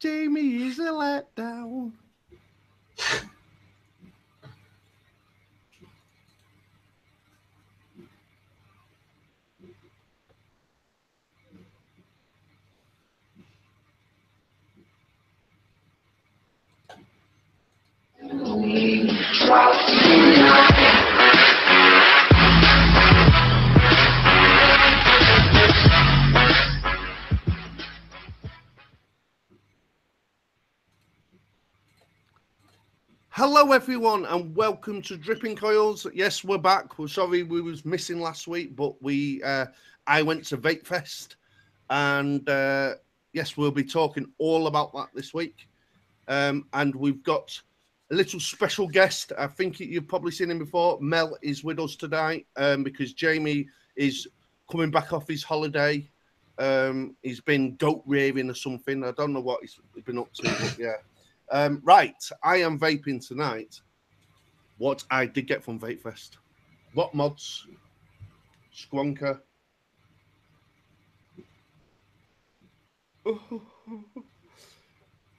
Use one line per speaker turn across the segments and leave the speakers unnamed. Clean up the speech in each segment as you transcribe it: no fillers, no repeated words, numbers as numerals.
Jamie is a letdown. Hello, everyone, and welcome to Dripping Coils. Yes, we're back. We're sorry we was missing last week, but I went to Vape Fest, and yes, we'll be talking all about that this week. And we've got a little special guest. I think you've probably seen him before. Mel is with us today because Jamie is coming back off his holiday. He's been goat rearing or something. I don't know what he's been up to, but yeah. Right, I am vaping tonight. What I did get from Vape Fest. What mods? Squonker.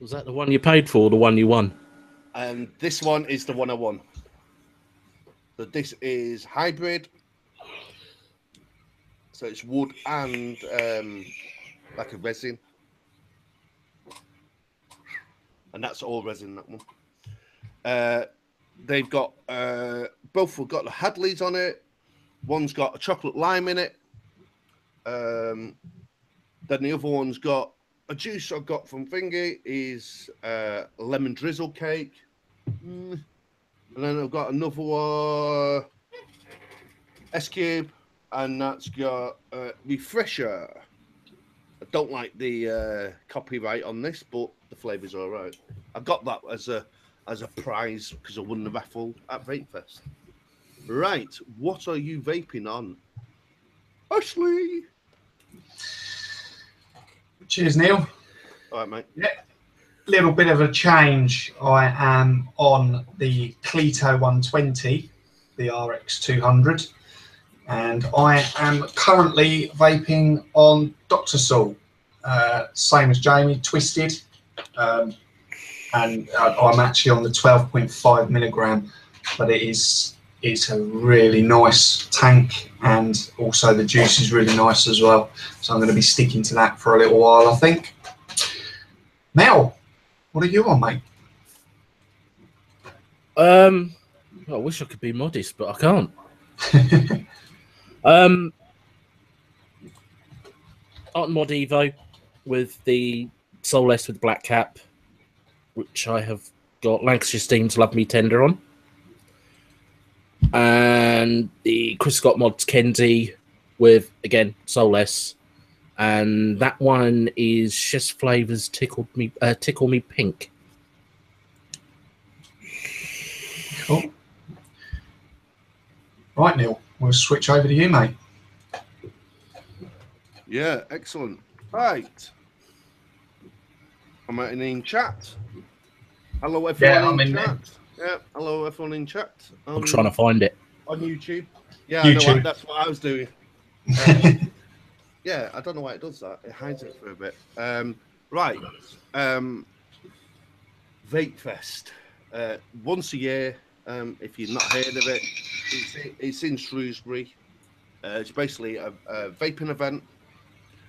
Was that the one you paid for or the one you won?
This one is the one I won. So this is hybrid. So it's wood and like a resin. And that's all resin, that one. They've got both have got the Hadleys on it. One's got a chocolate lime in it. Then the other one's got a juice I got from Thingy is lemon drizzle cake. And then I've got another one, S-Cube, and that's got Refresher. I don't like the copyright on this, but the flavour's all right. I got that as a prize because I won the raffle at Vape Fest. Right, what are you vaping on, Ashley?
Cheers, Neil.
All right, mate.
Yeah, little bit of a change. I am on the Cleto 120, the RX200, and I am currently vaping on Dr. Saul, same as Jamie, Twisted, and I'm actually on the 12.5 milligram, but it's a really nice tank, and also the juice is really nice as well. So I'm going to be sticking to that for a little while, I think. Mel, what are you on, mate?
I wish I could be modest, but I can't. Art Mod Evo with the Soul S with the black cap, which I have got Lancashire Steam's Love Me Tender on. And the Chris Scott Mods Kenzie with, again, Soul S. And that one is Chess Flavors Tickle Me Pink.
Cool. Right, Neil, we'll switch over to you, mate.
Yeah, excellent. Right. I'm in chat. Hello, everyone in chat. Yeah, hello, everyone in chat.
I'm trying to find it.
On YouTube. Yeah,
YouTube.
I know, that's what I was doing. Yeah, I don't know why it does that. It hides it for a bit. Right. Vape Fest. Once a year, if you've not heard of it, it's in Shrewsbury. It's basically a vaping event,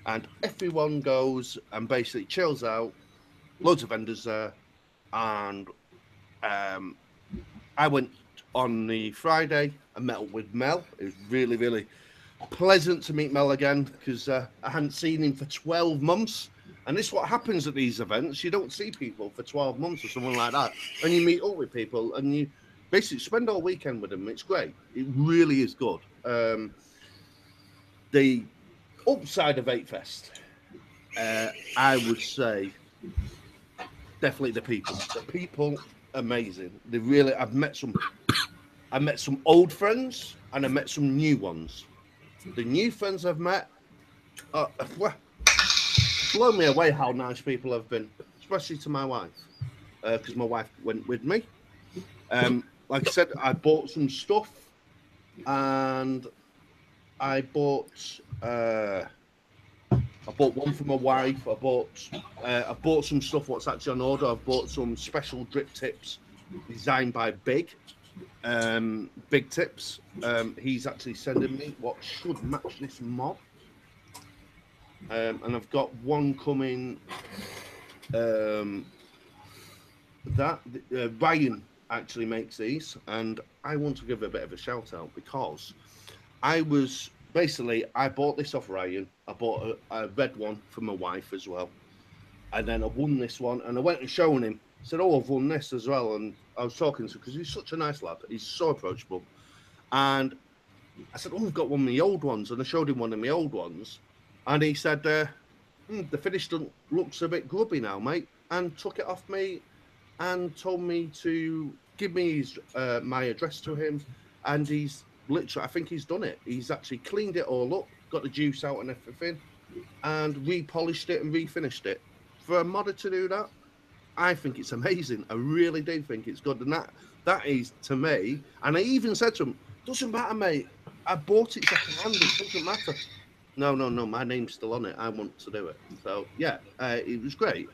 and everyone goes and basically chills out. Loads of vendors there, and I went on the Friday and met up with Mel. It was really, really pleasant to meet Mel again because I hadn't seen him for 12 months. And this is what happens at these events. You don't see people for 12 months or something like that. And you meet up with people and you basically spend all weekend with them. It's great. It really is good. The upside of Vape Fest, I would say, definitely the people. The people, amazing. They really. I met some old friends and I met some new ones. The new friends I've met, blown me away how nice people have been, especially to my wife, because my wife went with me. Like I said, I bought some stuff, and I bought I bought one for my wife. I bought some stuff what's actually on order. I've bought some special drip tips designed by Big Tips. He's actually sending me what should match this mob. And I've got one coming. Ryan actually makes these, and I want to give a bit of a shout out because I bought this off Ryan. I bought a red one for my wife as well, and then I won this one, and I went and shown him. I said, "Oh, I've won this as well," and I was talking to him because he's such a nice lad. He's so approachable, and I said, "Oh, I've got one of my old ones," and I showed him one of my old ones, and he said, "The finish looks a bit grubby now, mate," and took it off me and told me to give me my address to him, and he's literally, I think he's done it. He's actually cleaned it all up, got the juice out and everything, and repolished it and refinished it. For a modder to do that, I think it's amazing. I really do think it's good, and that is to me. And I even said to him, "Doesn't matter, mate. I bought it second hand. It doesn't matter." No, my name's still on it. I want to do it. So yeah, it was great.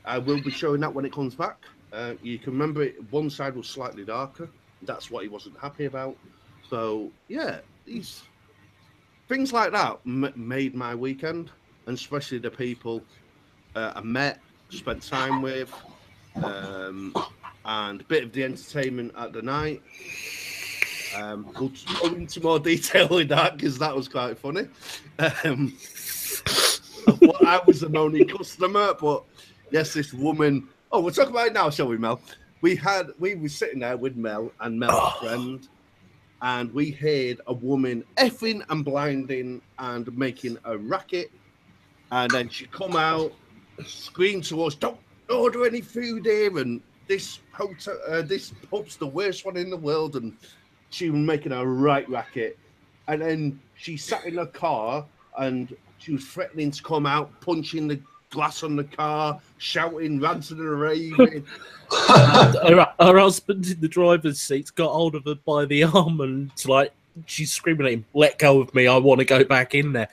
I will be showing that when it comes back. You can remember it. One side was slightly darker. That's what he wasn't happy about. So yeah, these things like that made my weekend, and especially the people I met, spent time with, and a bit of the entertainment at the night. We'll go into more detail with that because that was quite funny. Well, I was an only customer, but yes, this woman. Oh, we'll talk about it now, shall we, Mel? We were sitting there with Mel and Mel's friend, and we heard a woman effing and blinding and making a racket, and then she come out, screamed to us, "Don't order any food here," and this pub's the worst one in the world, and she was making a right racket. And then she sat in her car and she was threatening to come out, punching the glass on the car, shouting, ranting and raving.
Her husband in the driver's seat got hold of her by the arm and she's screaming at him, "Let go of me, I want to go back in there."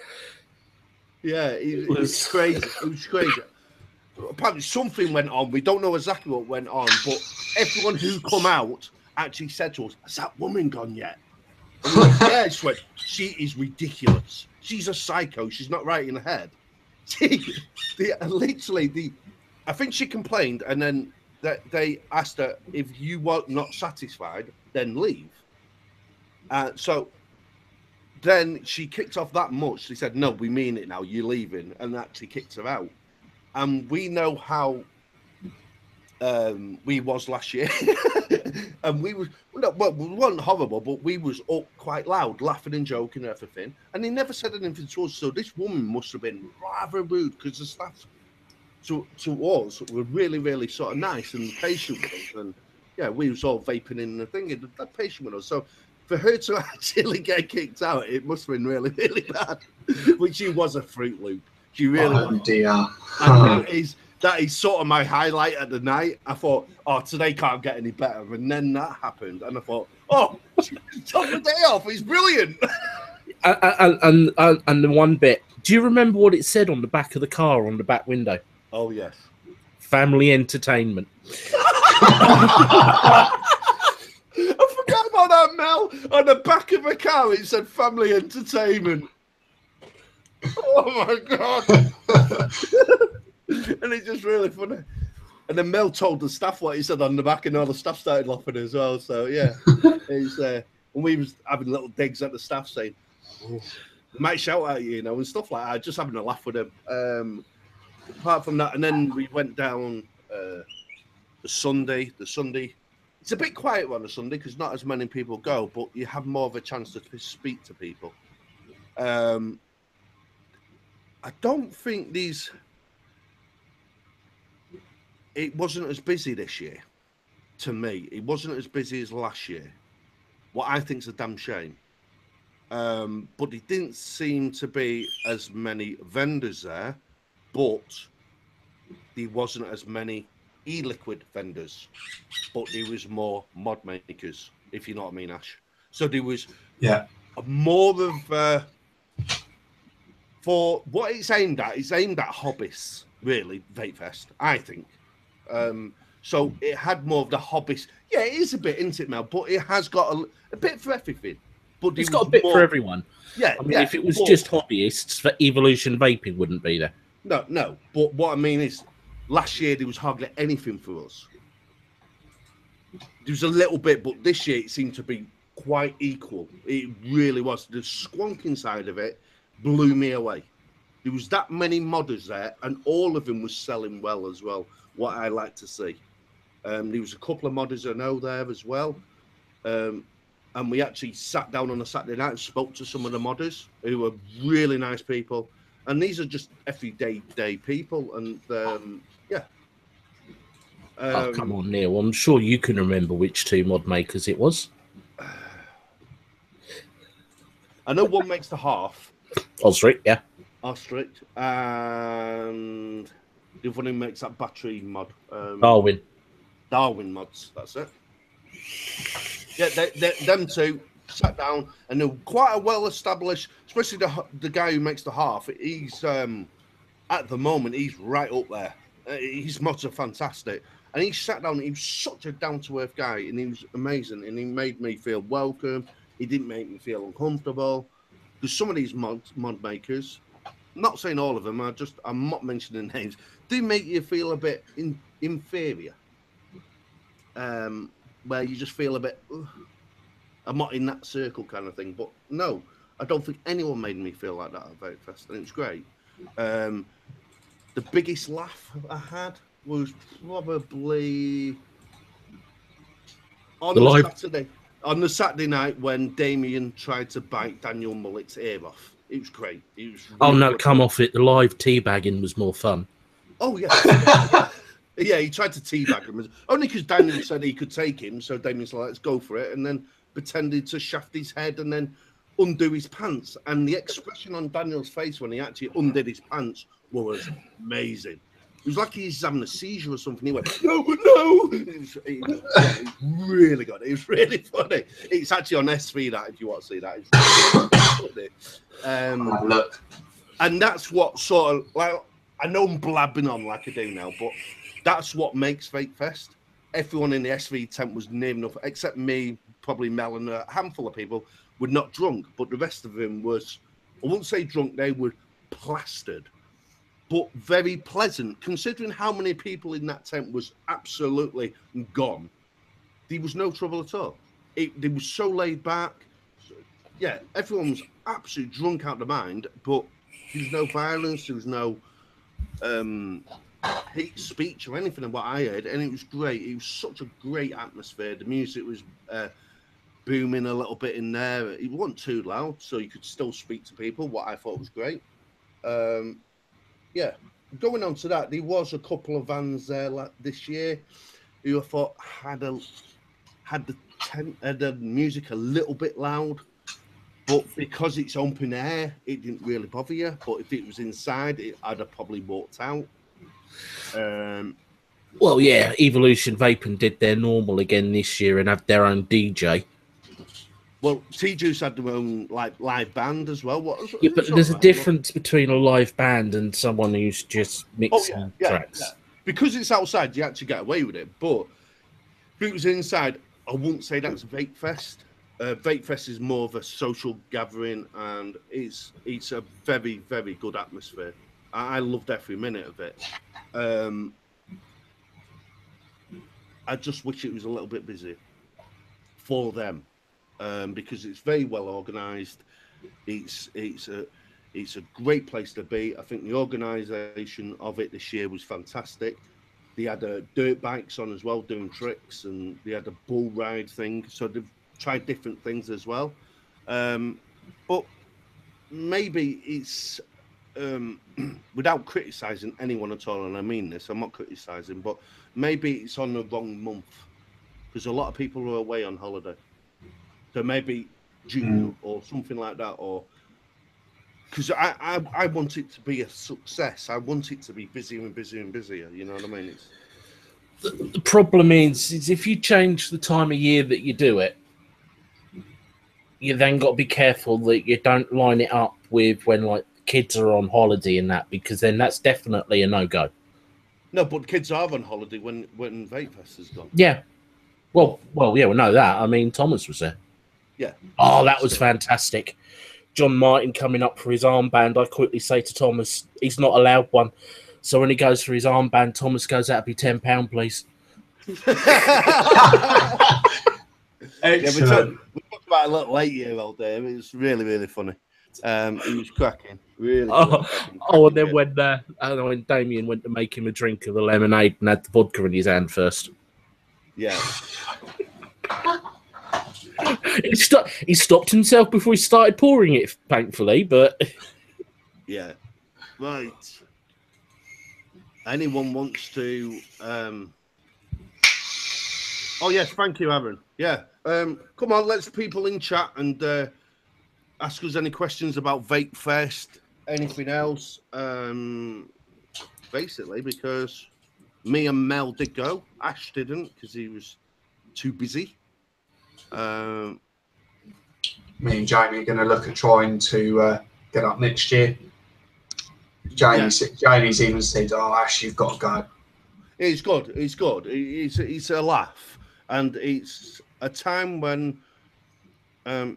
Yeah, it was crazy. It was crazy. Apparently something went on. We don't know exactly what went on, but everyone who come out actually said to us, "Has that woman gone yet?" And we went, "Yeah." She went, "She is ridiculous. She's a psycho. She's not right in the head." I think she complained, and then they asked her, "If you were not satisfied, then leave." So then she kicked off that much. She said, "No, we mean it now. You're leaving," and actually kicked her out. And we know how we was last year, and we weren't horrible, but we was up quite loud, laughing and joking and everything. And he never said anything to us. So this woman must have been rather rude because the staff to us were really, really sort of nice and patient with us. And yeah, we was all vaping in the thing, and they're patient with us. So for her to actually get kicked out, it must have been really, really bad. Which she was a Fruit Loop. She really was.
Dear.
And that is sort of my highlight at the night. I thought, "Oh, today can't get any better." And then that happened, and I thought, "Oh, she took the day off. It's brilliant."
And the one bit, do you remember what it said on the back of the car, on the back window?
Oh, yes.
Family entertainment.
I forgot about that, Mel. On the back of a car, it said family entertainment. Oh, my God. And it's just really funny. And then Mel told the staff what he said on the back, and all the staff started laughing as well. So, yeah. It's, and we was having little digs at the staff saying, "Oh, might shout at you, and stuff like that. Just having a laugh with them. Apart from that, and then we went down the Sunday. It's a bit quiet on a Sunday because not as many people go, but you have more of a chance to speak to people. I don't think it wasn't as busy this year. To me, it wasn't as busy as last year. What I think is a damn shame. But it didn't seem to be as many vendors there, but there wasn't as many e-liquid vendors, but there was more mod makers, if you know what I mean, Ash. So there was more of for what it's aimed at hobbyists, really, Vape Fest, I think. So it had more of the hobbyist. Yeah, it is a bit, isn't it, Mel? But it has got a bit for everything. But
it's got a bit for everyone.
Yeah,
I mean, if it was just hobbyists, for Evolution Vaping wouldn't be there.
No. But what I mean is, last year there was hardly anything for us. There was a little bit, but this year it seemed to be quite equal. It really was. The squonking side of it blew me away. There was that many modders there, and all of them was selling well as well, what I like to see. There was a couple of modders I know there as well. And we actually sat down on a Saturday night and spoke to some of the modders who were really nice people. And these are just everyday people. And yeah.
Oh, come on, Neil. I'm sure you can remember which 2 mod makers it was.
I know one makes the half.
Osric, yeah.
Osric. And the other one who makes that battery mod.
Darwin.
Darwin mods, that's it. Yeah, them two sat down, and they're quite a well-established, especially the guy who makes the half. He's at the moment he's right up there. His mods are fantastic, and he sat down. He was such a down-to-earth guy, and he was amazing. And he made me feel welcome. He didn't make me feel uncomfortable. Because some of these mod makers, I'm not saying all of them, I'm not mentioning names, do make you feel a bit inferior. Where you just feel a bit, I'm not in that circle kind of thing. But no, I don't think anyone made me feel like that at Vape Fest, and it was great. The biggest laugh I had was probably on the Saturday night when Damien tried to bite Daniel Mullet's ear off. It was great. It was really good.
Come off it. The live teabagging was more fun.
Oh, yeah. Yeah, he tried to teabag him. Only because Daniel said he could take him, so Damien's like, let's go for it, and then pretended to shaft his head and then undo his pants. And the expression on Daniel's face when he actually undid his pants was amazing. It was like he's having a seizure or something. He went, no. It was really good. It was really funny. It's actually on SV, that, if you want to see that. It's really funny.
Look.
And that's what sort of, like, I know I'm blabbing on like I do now, but that's what makes Vape Fest. Everyone in the SV tent was near enough, except me, probably Mel, and a handful of people were not drunk, but the rest of them was, I wouldn't say drunk, they were plastered, but very pleasant. Considering how many people in that tent was absolutely gone, there was no trouble at all. They were so laid back. Yeah, everyone was absolutely drunk out of their mind, but there was no violence, there was no hate speech or anything of what I heard, and it was great. It was such a great atmosphere. The music was booming a little bit in there. It wasn't too loud, so you could still speak to people, what I thought was great. Yeah, going on to that, there was a couple of vans there this year who I thought had the music a little bit loud, but because it's open air, it didn't really bother you. But if it was inside, I'd have probably walked out.
Well, yeah, Evolution Vaping did their normal again this year and have their own DJ.
Well, T-Juice had their own live band as well.
Yeah, but there's a difference between a live band and someone who's just mixing tracks.
Yeah. Because it's outside, you actually get away with it. But if it was inside, I wouldn't say that's Vape Fest. Vape Fest is more of a social gathering, and it's a very, very good atmosphere. I loved every minute of it. I just wish it was a little bit busier for them, because it's very well organised. It's a great place to be. I think the organisation of it this year was fantastic. They had dirt bikes on as well, doing tricks, and they had a bull ride thing. So they've tried different things as well. But maybe it's, without criticising anyone at all, and I mean this, I'm not criticising, but maybe it's on the wrong month, because a lot of people are away on holiday. So maybe June or something like that, or because I want it to be a success. I want it to be busier and busier and busier. You know what I mean?
The problem is if you change the time of year that you do it, you then got to be careful that you don't line it up with when like kids are on holiday and that, because then that's definitely a no-go.
No, but kids are on holiday when Vape Fest is gone.
Yeah. Well, yeah, we know that. I mean, Thomas was there.
Yeah.
Oh, that was fantastic. John Martin coming up for his armband. I quickly say to Thomas, he's not allowed one. So when he goes for his armband, Thomas goes, that'd be £10, please.
Excellent.
We talked about a little 8-year-old there. It was really, really funny. He was cracking. Really.
And then when Damien went to make him a drink of the lemonade and had the vodka in his hand first.
Yeah.
He stopped himself before he started pouring it, thankfully, but...
Yeah. Right. Anyone wants to... Oh, yes, thank you, Aaron. Yeah. Come on, let's people in chat and ask us any questions about Vape Fest, anything else. Basically, because me and Mel did go. Ash didn't because he was too busy.
Me and Jamie are going to look at trying to get up next year. Jamie's even said, "Oh, Ash, you've got to go."
It's good. It's good. It's a laugh, and it's a time when I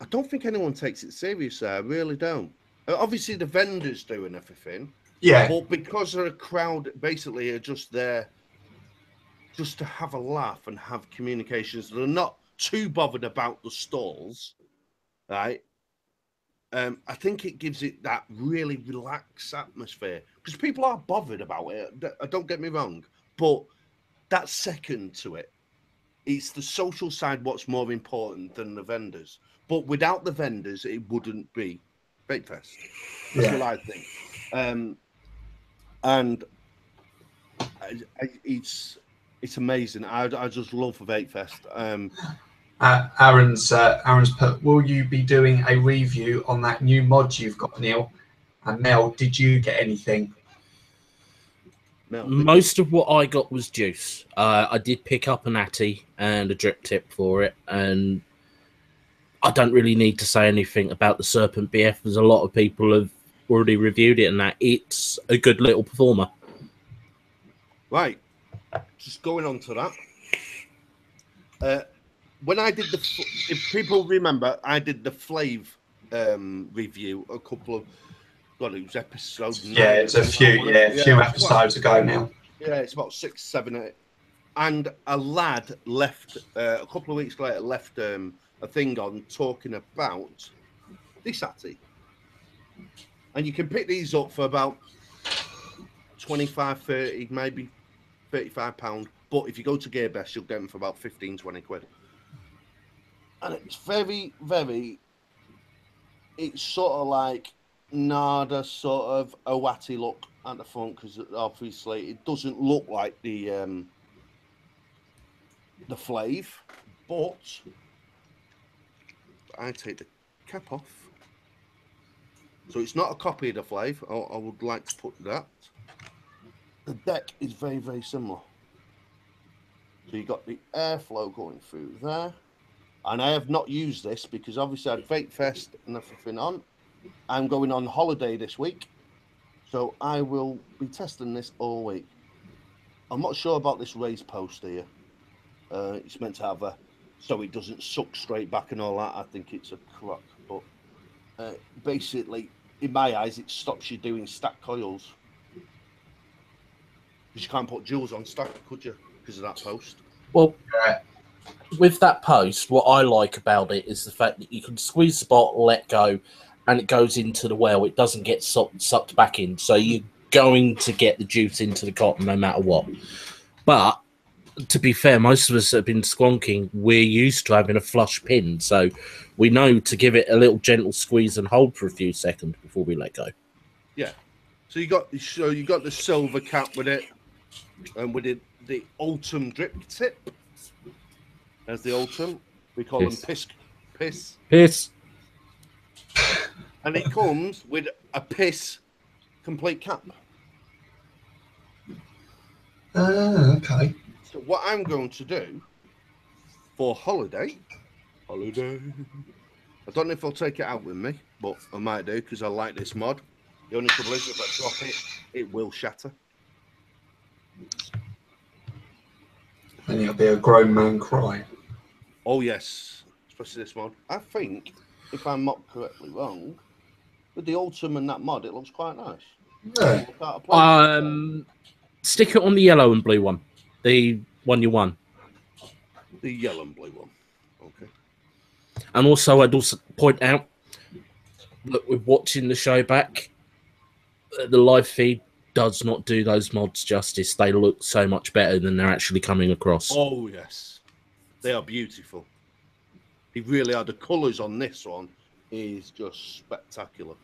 don't think anyone takes it seriously. I really don't. Obviously, the vendors do and everything.
Yeah.
But because the crowd basically are just there, just to have a laugh and have communications, they're not too bothered about the stalls, right? I think it gives it that really relaxed atmosphere because people are bothered about it. Don't get me wrong, but that's second to it. It's the social side what's more important than the vendors. But without the vendors, it wouldn't be Vape Fest. That's what I think. And it's amazing. I just love Vape Fest.
Aaron's put, will you be doing a review on that new mod you've got, Neil? And Mel, did you get anything?
Most of what I got was juice. I did pick up an Atty and a drip tip for it, and I don't really need to say anything about the Serpent BF, as a lot of people have already reviewed it, and that it's a good little performer. Right.
Just going on to that. When I did if people remember, I did the Flav review a couple of, God, it was episode 9.
Yeah, it's a few episodes ago now.
Yeah, it's about 6, 7, 8. And a lad left, a couple of weeks later, left a thing on talking about this Atty. And you can pick these up for about 25, 30, maybe £35. But if you go to GearBest, you'll get them for about 15, 20 quid. And it's very, very, it's sort of like Nada, sort of Owatty look at the front, because obviously it doesn't look like the Flav, but I take the cap off. So it's not a copy of the Flav. I would like to put that. The deck is very, very similar. So you got the airflow going through there. And I have not used this because obviously I had Vape Fest and everything on. I'm going on holiday this week, so I will be testing this all week. I'm not sure about this raise post here. It's meant to have so it doesn't suck straight back and all that. I think it's a crock, but basically, in my eyes, it stops you doing stack coils. Because you can't put jewels on stack, could you? Because of that post.
Well, with that post, what I like about it is the fact that you can squeeze the bottle, let go, and it goes into the well. It doesn't get sucked back in. So you're going to get the juice into the cotton no matter what. But to be fair, most of us that have been squonking, we're used to having a flush pin. So we know to give it a little gentle squeeze and hold for a few seconds before we let go.
Yeah. So you got the silver cap with it, and we did the Ultim drip tip. There's the Ultim. We call them piss. And it comes with a piss complete cap.
Okay.
So what I'm going to do for holiday I don't know if I'll take it out with me, but I might do because I like this mod. The only trouble is if I drop it, it will shatter.
Then it'll be a grown man cry.
Oh yes, especially this mod. I think, if I'm not correctly wrong, with the Ultim and that mod, it looks quite nice.
Yeah.
Stick it on the yellow and blue one, the one you won.
The yellow and blue one. Okay.
And also, I'd also point out that with watching the show back, the live feed does not do those mods justice. They look so much better than they're actually coming across.
Oh, yes. They are beautiful. They really are. The colours on this one is just spectacular.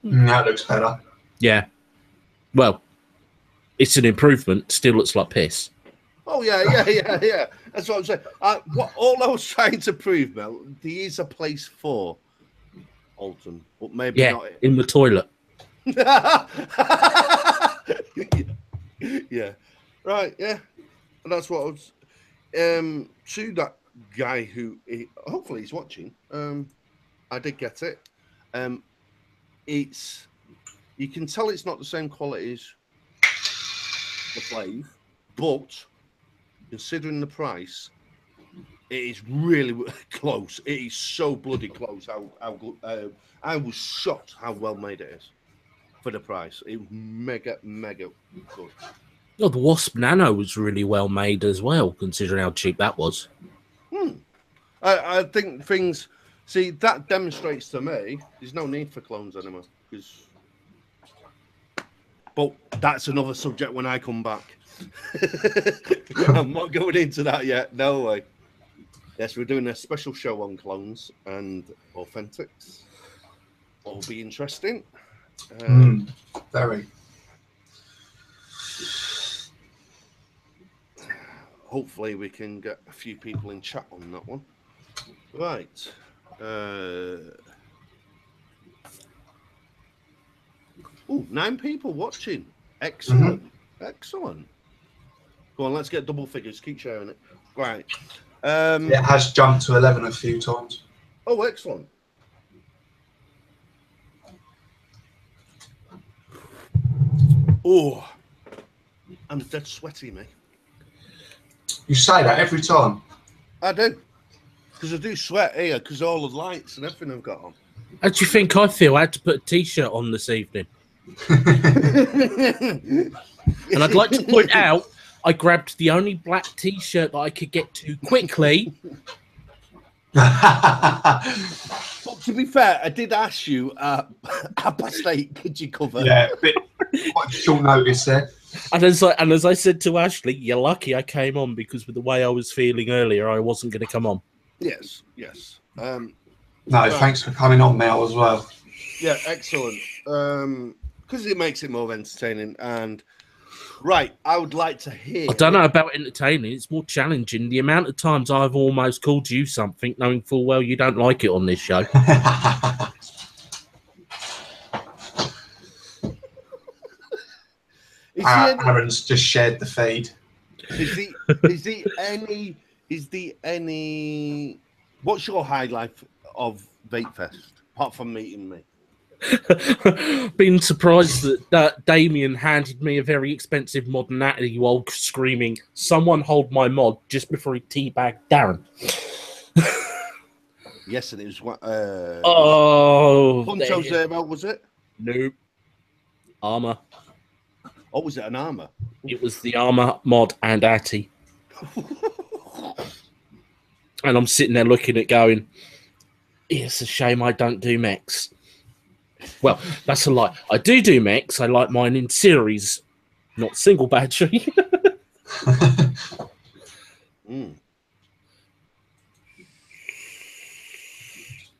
That looks better.
Yeah. Well, it's an improvement. Still looks like piss.
Oh, yeah. That's what I'm saying. All I was trying to prove, Mel, there is a place for Alton, but maybe not
in the toilet.
Yeah. Right, yeah. And that's what I was... to that guy who... hopefully he's watching. I did get it. It's... You can tell it's not the same quality as the Flave, but considering the price, it is really close. It is so bloody close. I was shocked how well made it is for the price. It was mega good.
Oh, the Wasp Nano was really well made as well, considering how cheap that was.
I think things... See, that demonstrates to me there's no need for clones anymore. But that's another subject when I come back. I'm not going into that yet. No way. Yes, we're doing a special show on clones and authentics. It'll be interesting.
Very.
Hopefully we can get a few people in chat on that one. Right. Oh, 9 people watching. Excellent. Excellent. Go on, let's get double figures. Keep sharing it. Right.
It has jumped to 11 a few times.
Oh, excellent. Oh, I'm dead sweaty, mate.
You say that every time.
I do. Because I do sweat here because all the lights and everything I've got on.
How do you think I feel? I had to put a T-shirt on this evening. And I'd like to point out, I grabbed the only black T-shirt that I could get to quickly.
But to be fair, I did ask you, past 8, could you cover?
Yeah, a bit quite short notice there.
And as I said to Ashley, you're lucky I came on because with the way I was feeling earlier, I wasn't going to come on.
Yes.
No, thanks for coming on, Mel, as well.
Yeah, excellent. Because it makes it more entertaining. And right, I would like to hear.
I don't know about entertaining. It's more challenging. The amount of times I've almost called you something, knowing full well you don't like it on this show.
Aaron's just shared the feed.
Is the any? What's your highlight of Vape Fest apart from meeting me?
Been surprised that Damien handed me a very expensive mod Natty while screaming, "Someone hold my mod!" just before he teabagged Darren.
Yes, and it was what? Puncho's there, was it?
Nope. Armor.
Oh, was it an armor?
It was the armor mod and Atty. And I'm sitting there looking at going, it's a shame I don't do mechs. Well, that's a lie. I do mechs. I like mine in series, not single battery.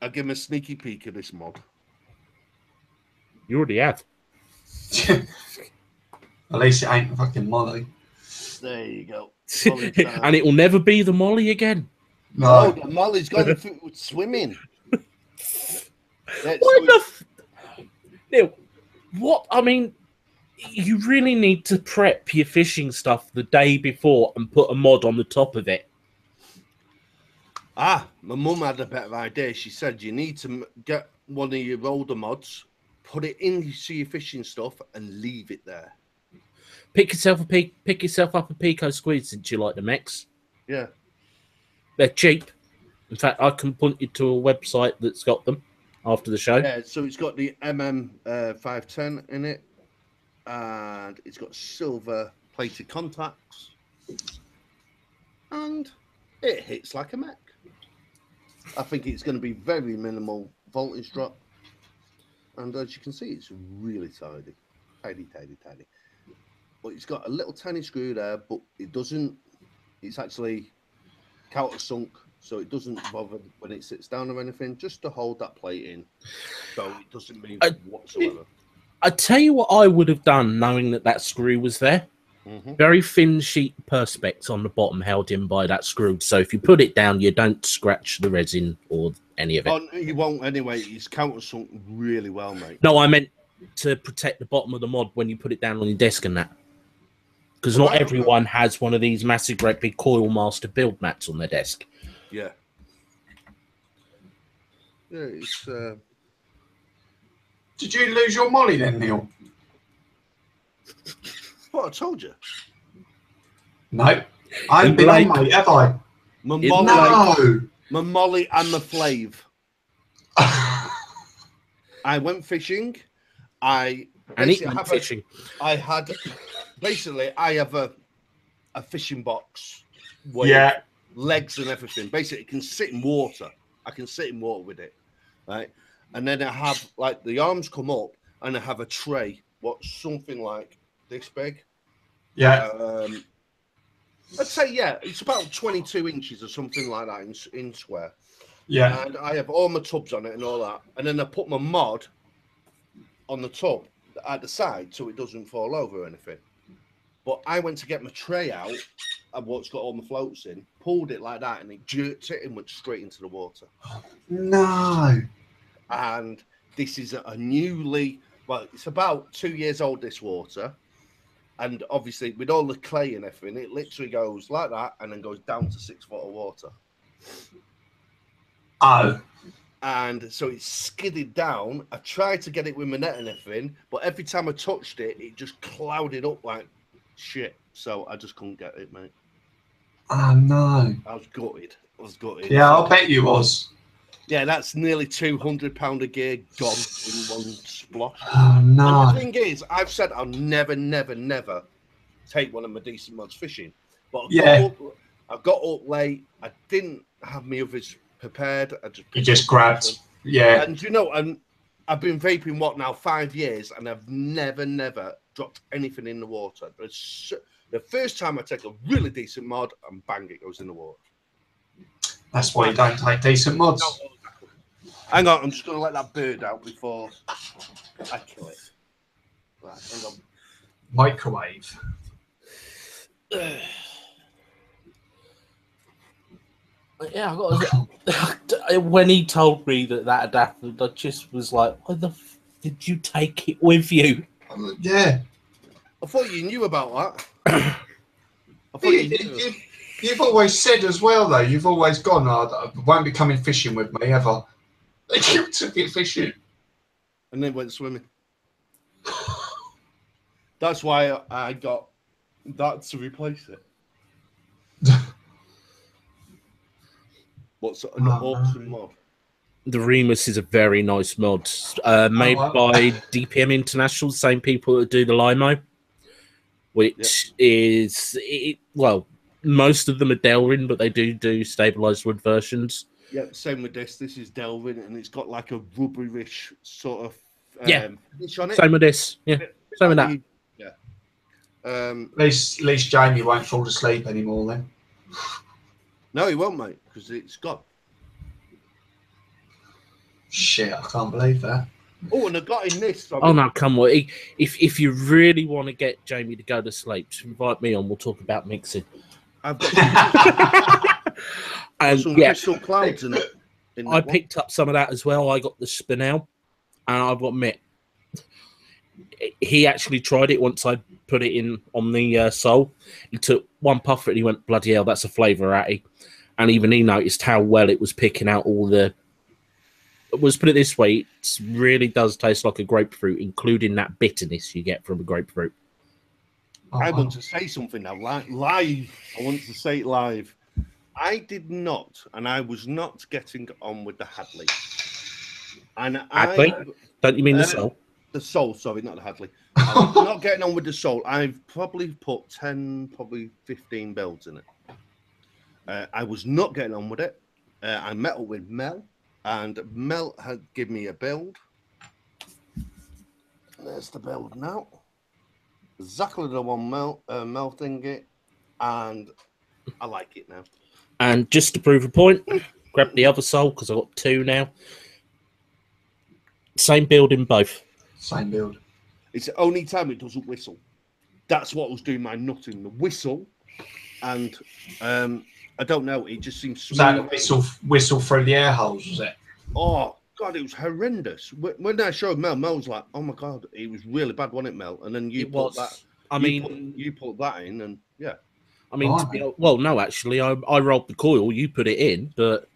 I'll give him a sneaky peek at this mod.
You already have.
At least it ain't fucking Molly.
There you go.
And it will never be the Molly again.
No.
Oh, Molly's gone swimming.
What the Neil, what? I mean, You really need to prep your fishing stuff the day before and put a mod on the top of it.
Ah, my mum had a better idea. She said you need to get one of your older mods, put it into your fishing stuff, and leave it there.
Pick yourself up a Pico squeeze since you like the mechs.
Yeah.
They're cheap. In fact, I can point you to a website that's got them after the show.
Yeah, so it's got the MM510 in it, and it's got silver plated contacts, and it hits like a mech. I think it's going to be very minimal voltage drop, and as you can see, it's really tidy. But it's got a little tiny screw there, but it doesn't. It's actually countersunk, so it doesn't bother when it sits down or anything, just to hold that plate in, so it doesn't move whatsoever.
I tell you what I would have done, knowing that screw was there. Very thin sheet perspex on the bottom held in by that screw, so if you put it down, you don't scratch the resin or any of it.
Oh, you won't anyway. It's countersunk really well, mate.
No, I meant to protect the bottom of the mod when you put it down on your desk and that. Because not everyone has one of these massive, great big Coil Master build mats on their desk.
Yeah. Yeah, it's...
Did you lose your molly then, Neil?
What I told you.
No. I haven't been on, mate, have I?
My Molly and my Flav. I went fishing. I have a fishing box with legs and everything. Basically, it can sit in water. I can sit in water with it, right? And then I have like the arms come up, and I have a tray, what's something like this big.
Yeah.
I'd say it's about 22 inches or something like that in square.
Yeah.
And I have all my tubs on it and all that, and then I put my mod on the tub at the side so it doesn't fall over or anything. But I went to get my tray out and what's got all my floats in, pulled it like that, and it jerked it and went straight into the water.
No.
And this is a newly, well, it's about 2 years old, this water. And obviously, with all the clay and everything, it literally goes like that and then goes down to 6 foot of water.
Oh.
And so it skidded down. I tried to get it with my net and everything, but every time I touched it, it just clouded up like shit. So I just couldn't get it, mate.
Oh, no.
I was gutted.
Yeah, I'll bet you was.
Yeah, that's nearly £200 a gear gone in one splosh.
Oh, no.
And the thing is, I've said I'll never take one of my decent mods fishing. But I got up late. I didn't have my others prepared.
You just grabbed. Them. Yeah.
And you know, I've been vaping 5 years, and I've never dropped anything in the water. The first time I take a really decent mod, and bang, it goes in the water.
That's why you don't take decent mods.
No. Hang on, I'm just going to let that bird out before I kill it. Right, hang on.
Microwave.
Yeah, when he told me that adapter, I just was like, why the f did you take it with you?
Yeah.
I thought you knew about that. I thought you knew.
You've always said as well, though, you've always gone, I won't be coming fishing with me ever. You took it fishing.
And then went swimming. That's why I got that to replace it. What's an awesome mod?
The Remus is a very nice mod. Made by DPM International, the same people that do the Limo. Which is, well, most of them are Delrin, but they do stabilized wood versions.
Yeah, same with this. This is Delrin, and it's got like a rubberish sort of finish on it.
Same with this. Yeah, same with that.
Yeah.
At least Jamie won't fall asleep anymore then.
No, he won't, mate, because it's gone.
Shit, I can't believe that.
Oh, and I got in this.
Oh no, come on! If you really want to get Jamie to go to sleep, just invite me on. We'll talk about mixing.
I've got some crystal clouds in it.
I picked up some of that as well. I got the Spinel, and I've got Mitt. he actually tried it once I put it in on the sole. He took one puff of it and he went, bloody hell, that's a flavour ratty. And even he noticed how well it was picking out all the... Let's put it this way, it really does taste like a grapefruit, including that bitterness you get from a grapefruit.
Oh,
I
wow.
want to say something now, live. I want to say it live. I did not, and I was not getting on with the Hadley. And
Hadley? Don't you mean the sole?
The sole, sorry, not the Hadley. I'm not getting on with the sole. I've probably put 10, probably 15 builds in it. I was not getting on with it. I met up with Mel, and Mel had given me a build. There's the build now. Exactly the one Mel thingy, and I like it now.
And just to prove a point, grab the other sole because I've got two now. Same build in both.
Same build.
It's the only time it doesn't whistle. That's what was doing my nutting. The whistle, and I don't know. It just seems.
Was that a whistle through the air holes? Was it?
Oh God, it was horrendous. When I showed Mel, Mel was like, "Oh my God, it was really bad, wasn't it, Mel?" And then you put that.
I mean,
you put that in, and yeah.
I mean, well, no, actually, I rolled the coil. You put it in, but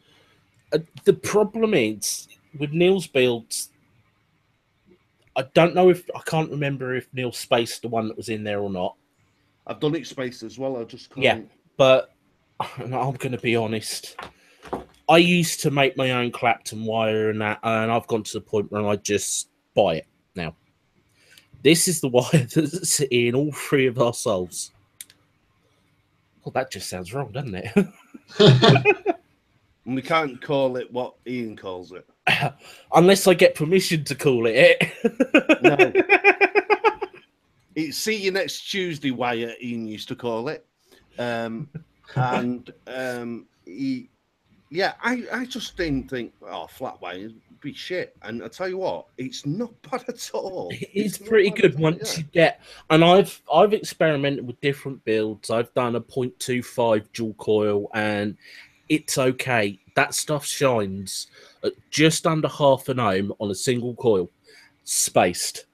the problem is with Neil's builds. I don't know if I can't remember if Neil spaced the one that was in there or not.
I've done it spaced as well. I just can't.
Yeah, but I'm going to be honest. I used to make my own Clapton wire and that, and I've gone to the point where I just buy it now. This is the wire that's in all three of our soles. Well, that just sounds wrong, doesn't it?
And we can't call it what Ian calls it.
Unless I get permission to call it.
No. It's see you next Tuesday, wire Ian used to call it. I just didn't think, flat wire would be shit. And I tell you what, it's not bad at all.
It's pretty good once you get. And I've experimented with different builds. I've done a 0.25 dual coil, and it's okay. That stuff shines at just under half an ohm on a single coil, spaced.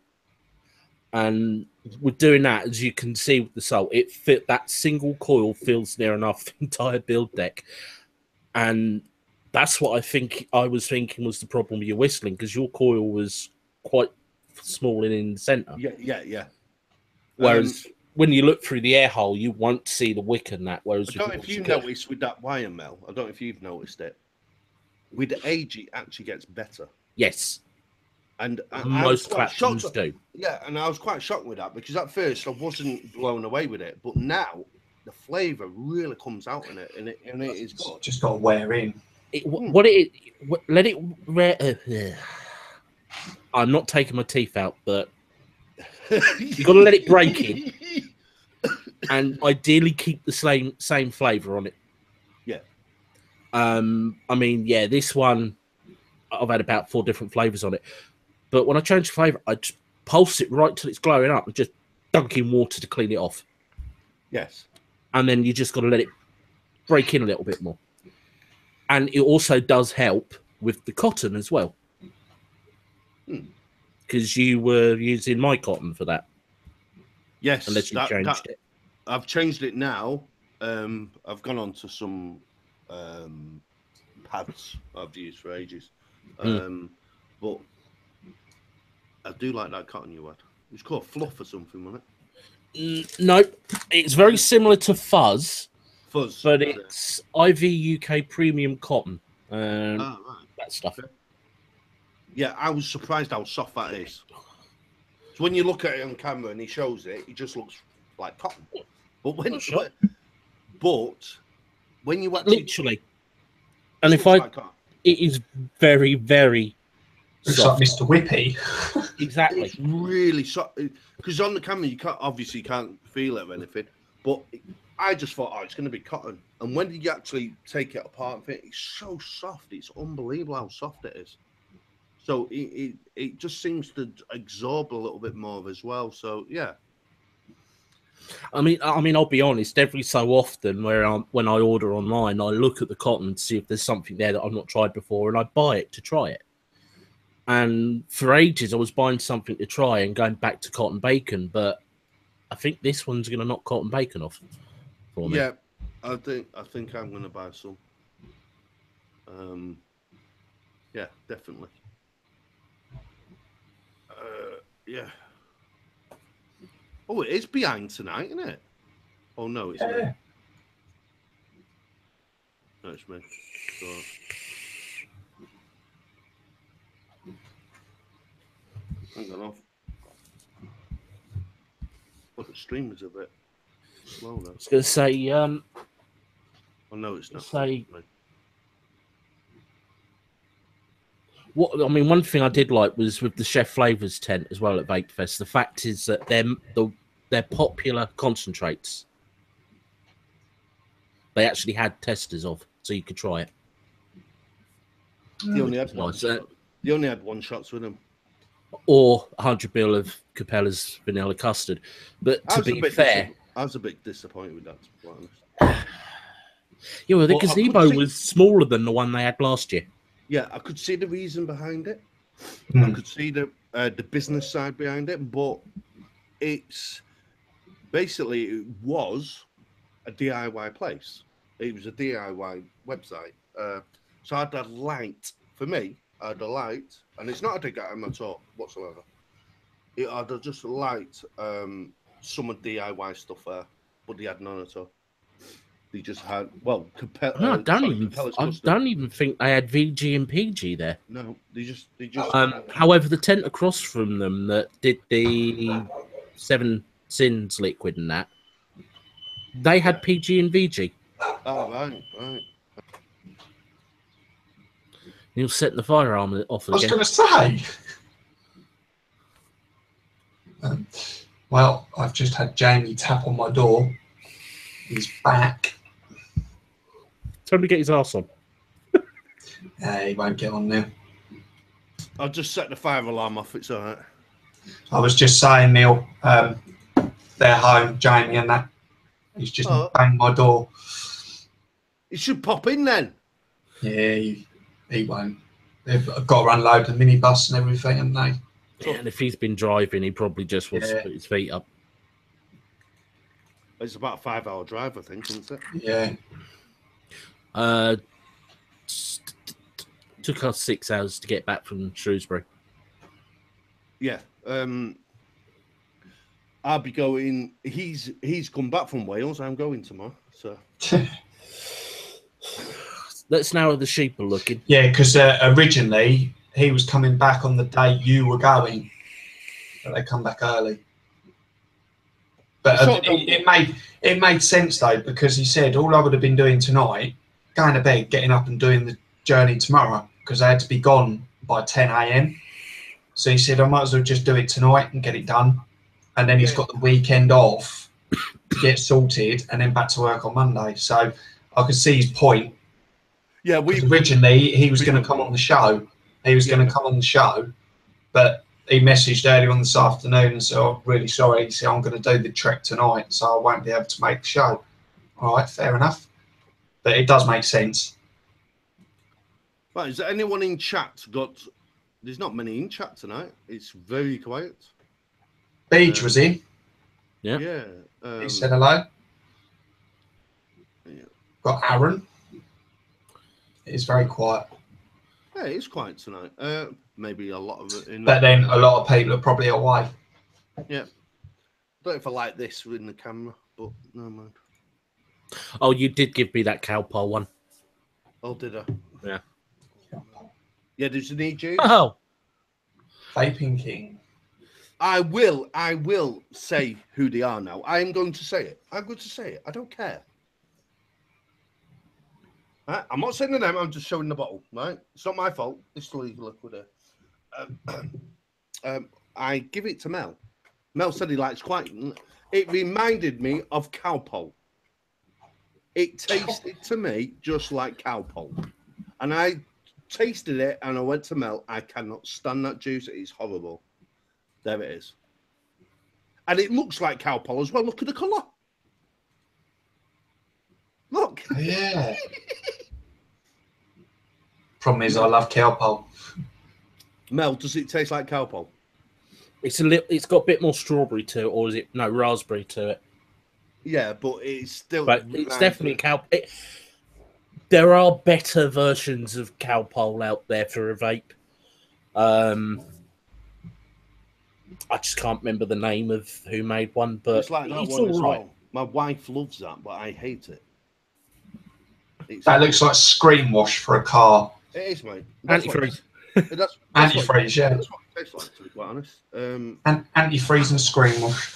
And with doing that, as you can see with the sole, it fit that single coil fills near enough the entire build deck. And that's what I was thinking was the problem with your whistling, because your coil was quite small and in the center.
Yeah.
Whereas when you look through the air hole, you won't see the wick and that. Whereas
I don't know if you noticed with that wire, Mel. I don't know if you've noticed it. With age, it actually gets better.
Yes.
And
most Claptons do.
Yeah, and I was quite shocked with that because at first I wasn't blown away with it, but now the flavour really comes out in it, and it is good.
Just got to wear in.
Let it. I'm not taking my teeth out, but you got to let it break in, and ideally keep the same flavour on it.
Yeah.
I mean, yeah, this one I've had about 4 different flavours on it. But when I change the flavour, I just pulse it right till it's glowing up and just dunk in water to clean it off.
Yes.
And then you just got to let it break in a little bit more. And it also does help with the cotton as well. Because you were using my cotton for that.
Yes.
Unless you changed it.
I've changed it now. I've gone on to some pads I've used for ages. But I do like that cotton you had. It's called fluff or something, wasn't
it? No, it's very similar to fuzz.
Fuzz,
but it's IV UK premium cotton.
Right.
That stuff.
Okay. Yeah, I was surprised how soft that is. So when you look at it on camera and he shows it, it just looks like cotton. But when you actually
literally, and if I, it is very, very.
Looks like Mr. Whippy.
Exactly.
It's really soft because on the camera you can't feel it or anything. But I just thought, it's going to be cotton. And when you actually take it apart and fit, it's so soft. It's unbelievable how soft it is. So it just seems to absorb a little bit more as well. So yeah.
I mean, I'll be honest. Every so often, when I order online, I look at the cotton and see if there's something there that I've not tried before, and I buy it to try it. And for ages, I was buying something to try and going back to cotton bacon, but I think this one's going to knock cotton bacon off for me.
Yeah, I think I'm going to buy some. Yeah, definitely. Yeah. Oh, it is behind tonight, isn't it? Oh no, it's me. No, it's me. So... Hang on off. Look, the stream is a bit slow now.
I was going to say,
oh no, it's not.
One thing I did like was with the Chef Flavors tent as well at Vape Fest. The fact is that they're popular concentrates. They actually had testers of, so you could try it.
They only had one. They only had one shots with them.
Or 100 ml of Capella's vanilla custard. But to be fair,
I was a bit disappointed with that, to be honest.
Yeah, well, the gazebo was smaller than the one they had last year.
Yeah, I could see the reason behind it. I could see the business side behind it, but it's basically it was a DIY place. It was a DIY website. So I had a light for me. I had a light, and it's not a dig at him at all whatsoever. It had just a light, some DIY stuff there, but they had none at all. They just had
I don't even think they had VG and PG there.
No, they just.
However, the tent across from them that did the Seven Sins liquid and that, they had PG and VG.
Oh right.
You're setting the firearm off again.
I was going to say. Well, I've just had Jamie tap on my door. He's back.
Tell him to get his arse on.
He won't get on now.
I'll just set the fire alarm off. It's all right.
I was just saying, Neil, they're home, Jamie and that. He's just banged my door.
He should pop in then.
Yeah, he won't. They've got to unload the minibus and everything, haven't they?
Yeah, and if he's been driving, he probably just wants to put his feet up.
It's about a 5-hour drive, I think, isn't it?
Yeah.
Took us 6 hours to get back from Shrewsbury.
Yeah. I'll be going. He's come back from Wales. I'm going tomorrow. So
let's know how the sheep are looking.
Yeah, because originally he was coming back on the day you were going, but they come back early. But it made sense though, because he said all I would have been doing tonight, going to bed, getting up and doing the journey tomorrow, because I had to be gone by 10 a.m. So he said I might as well just do it tonight and get it done. And then he's got the weekend off to get sorted and then back to work on Monday. So I could see his point.
Yeah,
originally he was going to come on the show. He was going to come on the show, but he messaged earlier on this afternoon and said, "I'm really sorry. He said, I'm going to do the trek tonight, so I won't be able to make the show." All right, fair enough. But it does make sense.
Right, is there anyone in chat got... There's not many in chat tonight. It's very quiet.
Beach was in.
Yeah.
Yeah.
He said hello.
Yeah.
Got Aaron. It's very quiet.
Yeah, it's quiet tonight. Maybe a lot of it.
But then a lot of people are probably away.
Yeah. Don't know if I like this in the camera, but no man.
Oh, you did give me that cowpole one.
Oh, did I?
Yeah.
Yeah, there's an EG.
Oh.
Vaping King.
I will say who they are now. I am going to say it. I'm going to say it. I don't care. Right? I'm not saying the name. I'm just showing the bottle. Right? It's not my fault. It's the legal liquid. I give it to Mel. Mel said he likes quite. It reminded me of cowpole. It tasted to me just like cowpole, and I tasted it and I went to Mel. I cannot stand that juice. It is horrible. There it is. And it looks like cowpole as well. Look at the colour. Look.
Yeah. Problem is, I love cowpole.
Mel, does it taste like cowpole?
It's a little. It's got a bit more strawberry to it, or is it no raspberry to it?
Yeah, but it's still.
But it's definitely cow. There are better versions of cowpole out there for a vape. I just can't remember the name of who made one, but
it's like that
it's
one
all
as
right.
well. My wife loves that, but I hate it.
That looks like screen wash for a car.
It is, mate.
Antifreeze.
Antifreeze, yeah.
That's what it tastes like, to be quite honest.
Antifreeze and screen wash.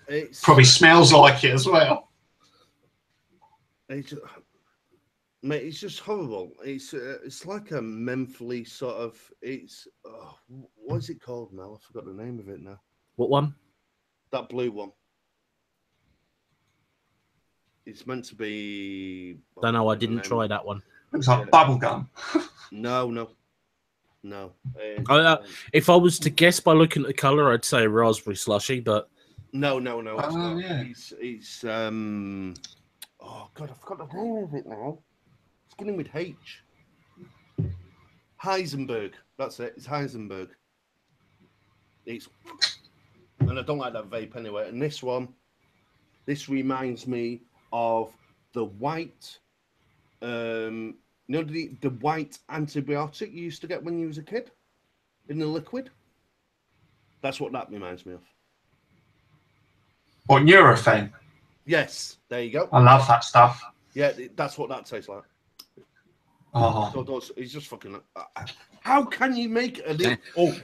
It's
probably smells like it as well.
Mate, it's just horrible. It's like a mentally sort of. What is it called, Mel? I forgot the name of it now.
What one?
That blue one. It's meant to be.
Don't know. I didn't try that one.
Looks like bubble gum.
No.
If I was to guess by looking at the color, I'd say raspberry slushy, but
no.
Yeah.
It's oh God, I forgot the name of it now. It's beginning with H. Heisenberg. That's it. It's Heisenberg. And I don't like that vape anyway. And this reminds me of the white, the white antibiotic you used to get when you was a kid in the liquid. That's what that reminds me of.
Or Nurofen.
Yes, there you go.
I love that stuff.
Yeah, that's what that tastes like.
Oh,
So it's just fucking. How can you make a liquid?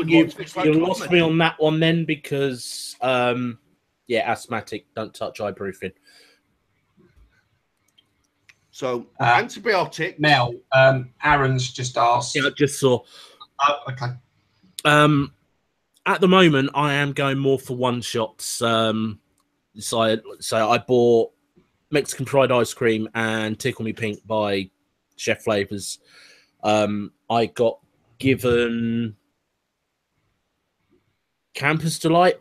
You lost me on that one then because, asthmatic, don't touch ibuprofen.
So antibiotic.
Now, Aaron's just asked.
Yeah, I just saw.
Oh, okay.
At the moment, I am going more for one shots. So I bought Mexican fried ice cream and Tickle Me Pink by Chef Flavors. I got given Campus Delight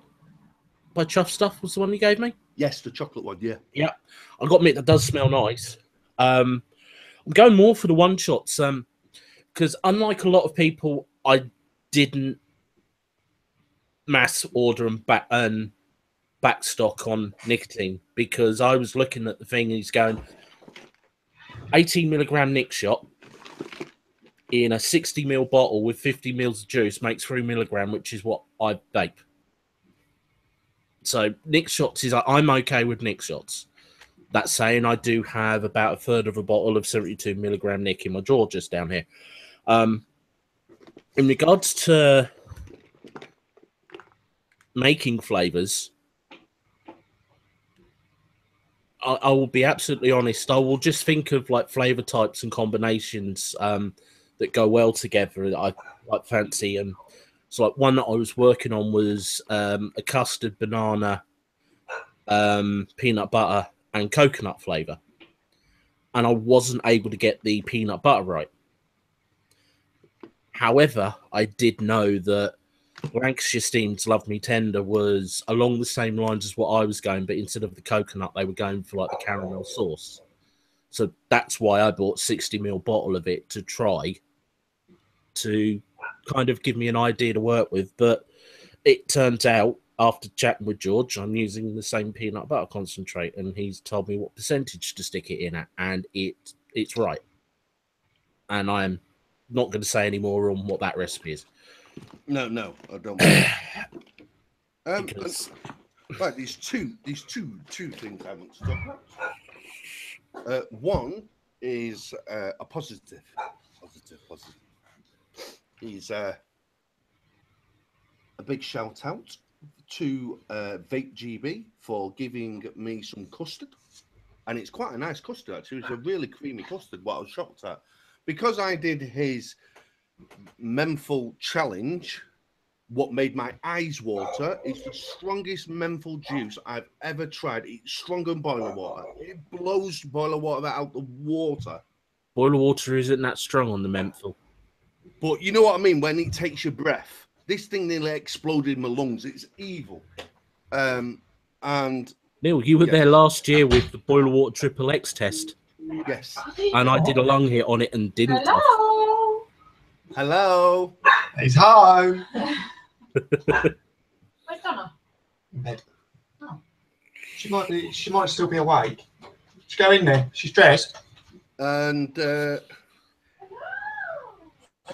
by Chuff Stuff was the one you gave me.
Yes, the chocolate one. Yeah.
Yeah, I got to admit that does smell nice. I'm going more for the one shots because unlike a lot of people, I didn't mass order and back stock on nicotine because I was looking at the thing and he's going 18 milligram Nick shot in a 60 ml bottle with 50 mils of juice makes 3 milligram, which is what I vape. So Nick shots I'm okay with Nick shots. That saying, I do have about a third of a bottle of 72 milligram Nick in my drawer just down here. In regards to making flavors, I will be absolutely honest. I will just think of like flavor types and combinations that go well together that I like fancy. And so, like one that I was working on was a custard, banana, peanut butter, and coconut flavor. And I wasn't able to get the peanut butter right. However, I did know that Lancashire Steam's Love Me Tender was along the same lines as what I was going, but instead of the coconut, they were going for like the caramel sauce. So that's why I bought 60ml bottle of it to try to kind of give me an idea to work with. But it turns out, after chatting with George, I'm using the same peanut butter concentrate, and he's told me what percentage to stick it in at, and it's right. And I'm not going to say any more on what that recipe is.
No, I don't. Right, these two things I want to talk about. One is a positive. Is a big shout out to Vape GB for giving me some custard, and it's quite a nice custard actually. It's a really creamy custard. What I was shocked at, because I did his menthol challenge. What made my eyes water is the strongest menthol juice I've ever tried. It's stronger than boiler water. It blows boiler water out the water.
Boiler water isn't that strong on the menthol.
But you know what I mean? When it takes your breath, this thing nearly exploded in my lungs. It's evil. And
Neil, you were there last year with the boiler water triple X test.
Yes.
And I did a lung hit on it and didn't.
Hello.
Hello.
He's home.
Where's Donna?
In bed.
Oh.
She might still be awake. Just go in there. She's dressed.
And I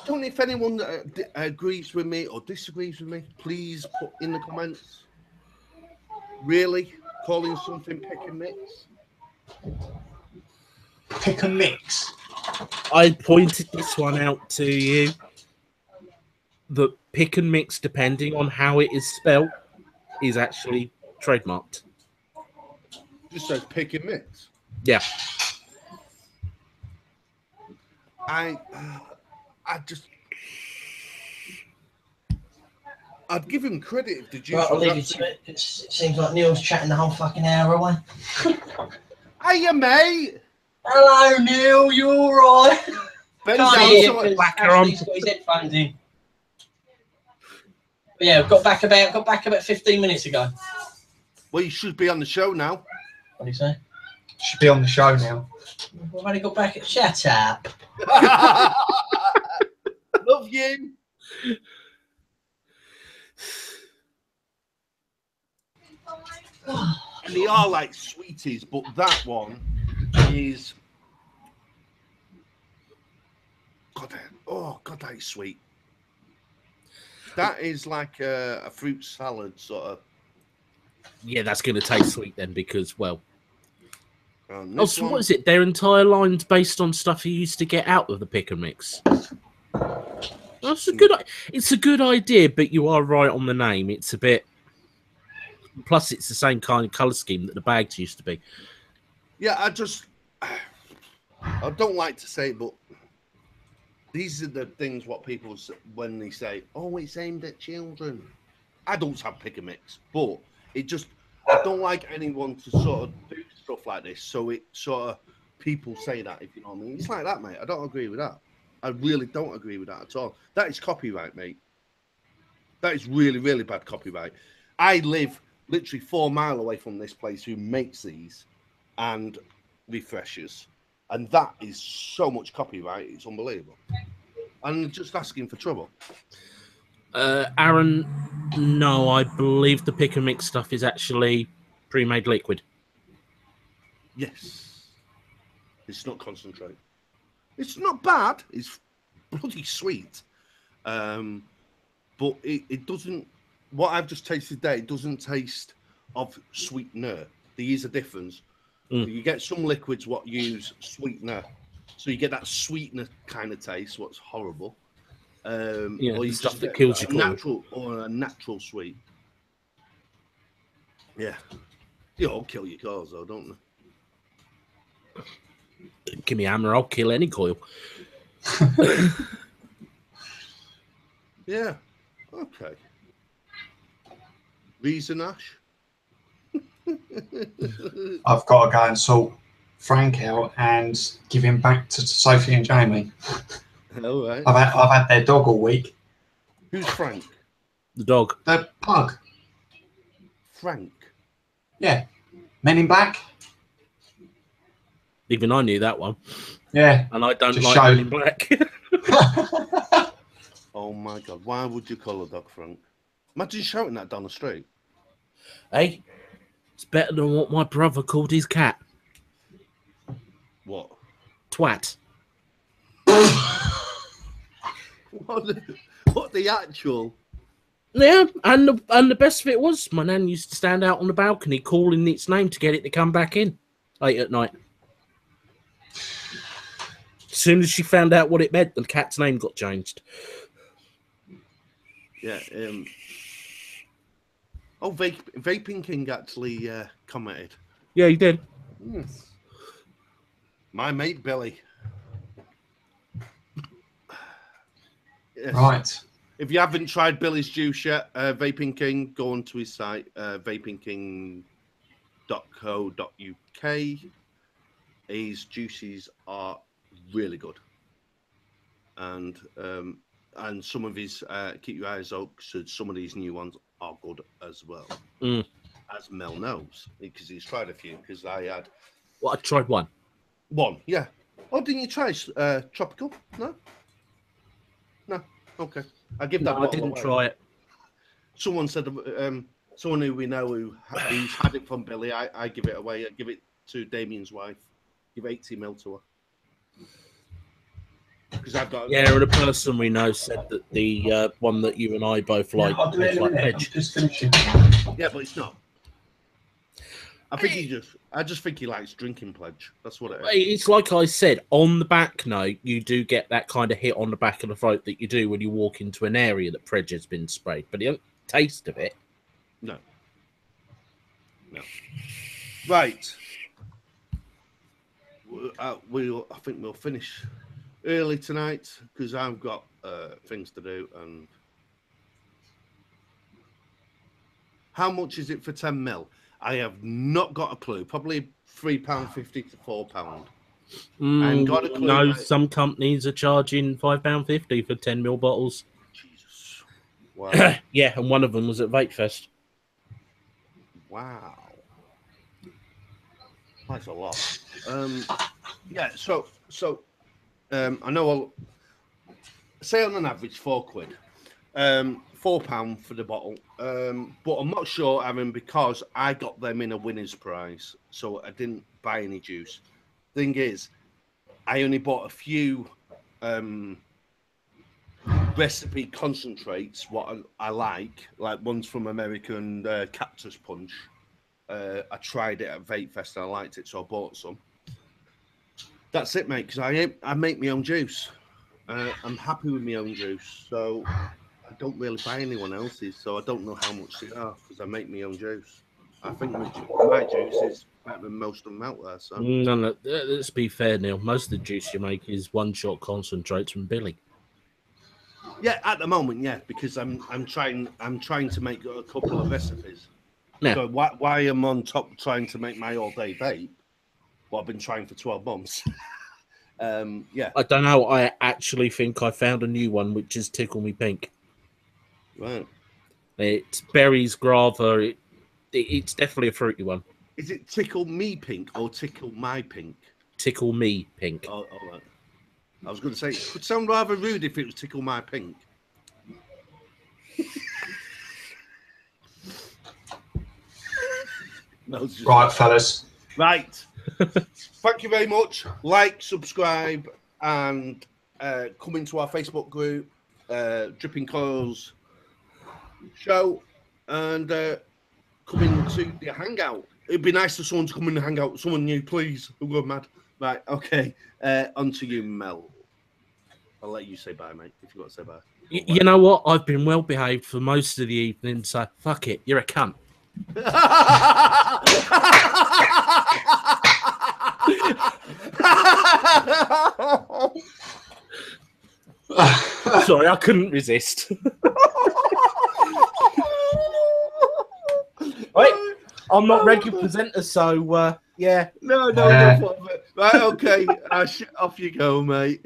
don't know if anyone agrees with me or disagrees with me. Please put in the comments. Really? Calling something pick and mix?
Pick and mix.
I pointed this one out to you. The pick and mix, depending on how it is spelled, is actually trademarked.
Just says pick and mix.
Yeah.
I'd give him credit if the juice
Right, I'll
was
leave you
actually...
to it. It seems like Neil's chatting the whole fucking hour away.
Hiya, mate.
Hello, Neil. You all right?
Ben
Can't
down
hear you
somewhere.
because Ashley's got his headphones in. But yeah, got back about 15 minutes ago.
Well, you should be on the show now.
What do you say?
Should be on the show now.
We've only got back. Shut up.
Love you. And they are like sweeties, but that one is God, that is sweet. That is like a fruit salad sort of.
Yeah, that's going to taste sweet then because, well...
Oh,
so what is it? Their entire line's based on stuff you used to get out of the pick and mix. That's it's a good idea, but you are right on the name. It's a bit... Plus, it's the same kind of colour scheme that the bags used to be.
Yeah, I don't like to say, but these are the things what people when they say, "Oh, it's aimed at children." Adults have pick and mix, but I don't like anyone to sort of do stuff like this. So it sort of people say that, if you know what I mean. It's like that, mate. I don't agree with that. I really don't agree with that at all. That is copyright, mate. That is really, really bad copyright. I live literally 4 miles away from this place who makes these and refreshes, and that is so much copyright. It's unbelievable. And just asking for trouble.
Aaron, no, I believe the pick and mix stuff is actually pre-made liquid.
Yes. It's not concentrate. It's not bad. It's bloody sweet. But it doesn't... What I've just tasted there, it doesn't taste of sweetener. There is a difference. You get some liquids what use sweetener. So you get that sweetener kind of taste, what's horrible.
Yeah,
or you
stuff
just
that
get
kills
a
you.
natural or a natural sweet. Yeah. They all kill your cars though, don't they?
Give me a hammer, I'll kill any coil.
Yeah. Okay. Reason, Ash?
I've got to go and sort Frank out and give him back to Sophie and Jamie.
All right.
I've had their dog all week.
Who's Frank?
The dog.
The pug.
Frank.
Yeah. Men in Black.
Even I knew that one.
Yeah.
And I don't
Just
like
show.
Men in Black.
Oh my God. Why would you call a dog Frank? Imagine shouting that down the street.
Hey, it's better than what my brother called his cat.
What?
Twat.
What the actual?
Yeah, and the best of it was my nan used to stand out on the balcony calling its name to get it to come back in late at night. As soon as she found out what it meant, the cat's name got changed.
Yeah. Oh, Vaping King actually commented.
Yeah, he did.
Yes. My mate Billy. Yes.
Right.
If you haven't tried Billy's juice yet, Vaping King, go onto his site, vapingking.co.uk. His juices are really good, and some of his keep your eyes out because some of these new ones are good as well. As Mel knows because he's tried a few. Because I had.
Well, I tried one.
One, yeah. Oh, didn't you try tropical? No. No. Okay. I give that
No, I
bottle
didn't
away.
try it.
Someone said, someone who we know who's had it from Billy, I give it away. I give it to Damien's wife. Give 80 mil to her. Because I've got.
Yeah, and a person we know said that the one that you and I both like
I'll do it
is
in a
like
minute. I'm
Pledge.
just finishing.
Yeah, but it's not. I just think he likes drinking Pledge. That's what it is.
It's like I said, on the back note, you do get that kind of hit on the back of the throat that you do when you walk into an area that Pledge has been sprayed, but you don't taste of it.
No. Right. I think we'll finish early tonight because I've got things to do. And how much is it for 10 mil? I have not got a clue. Probably £3.50 to £4. And got a clue.
No, some companies are charging £5.50 for 10 mil bottles.
Jesus. Wow.
Yeah, and one of them was at Vape Fest.
Wow. That's a lot. Yeah, so I know I'll say on an average £4. £4 for the bottle. But I'm not sure, Aaron, because I got them in a winner's prize, so I didn't buy any juice. Thing is, I only bought a few recipe concentrates, what I like ones from American Cactus Punch. I tried it at Vape Fest and I liked it, so I bought some. That's it, mate, because I make my own juice. I'm happy with my own juice, so I don't really buy anyone else's, so I don't know how much they are because I make my own juice. I think my juice is better than most of them out there. So
No, let's be fair, Neil. Most of the juice you make is one-shot concentrates from Billy.
yeah, at the moment, yeah, because I'm trying to make a couple of recipes.
Yeah.
So why I'm on top trying to make my all-day vape? Well, I've been trying for 12 months. Yeah.
I don't know. I actually think I found a new one, which is Tickle Me Pink.
Right.
It's berries, grava. It's definitely a fruity one.
Is it Tickle Me Pink or Tickle My Pink?
Tickle Me Pink.
Oh, all right. I was going to say, it could sound rather rude if it was Tickle My Pink. No,
Right, fellas.
Right. Thank you very much. Like, subscribe, and come into our Facebook group, Dripping Coils Show, and come into the hangout. It'd be nice for someone to come in and hang out with someone new, please. I'm going mad. Right, okay. On to you, Mel. I'll let you say bye, mate, if you've got to say bye.
You know what? I've been well behaved for most of the evening, so fuck it. You're a cunt. Sorry, I couldn't resist. Wait, I'm not regular presenter, so yeah.
No. Right, okay. Off you go, mate.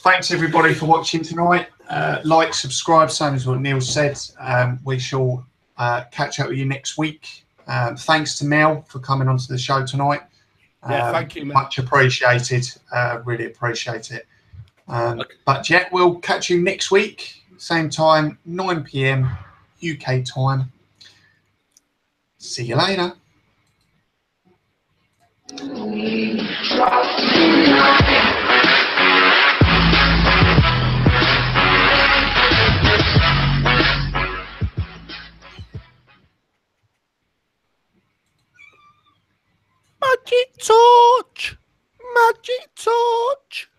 Thanks everybody for watching tonight. Like, subscribe, same as what Neil said. We shall catch up with you next week. Thanks to Mel for coming onto the show tonight.
Yeah, thank you, man.
Much appreciated. Really appreciate it. But yeah, we'll catch you next week, same time, 9 PM UK time. See you later.
Magic torch. Magic torch.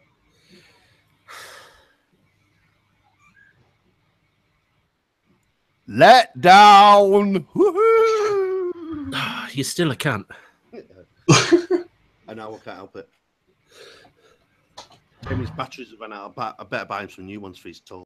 Let down.
You're still a cunt.
I know, I can't help it. His batteries have run out. I better buy him some new ones for his torch.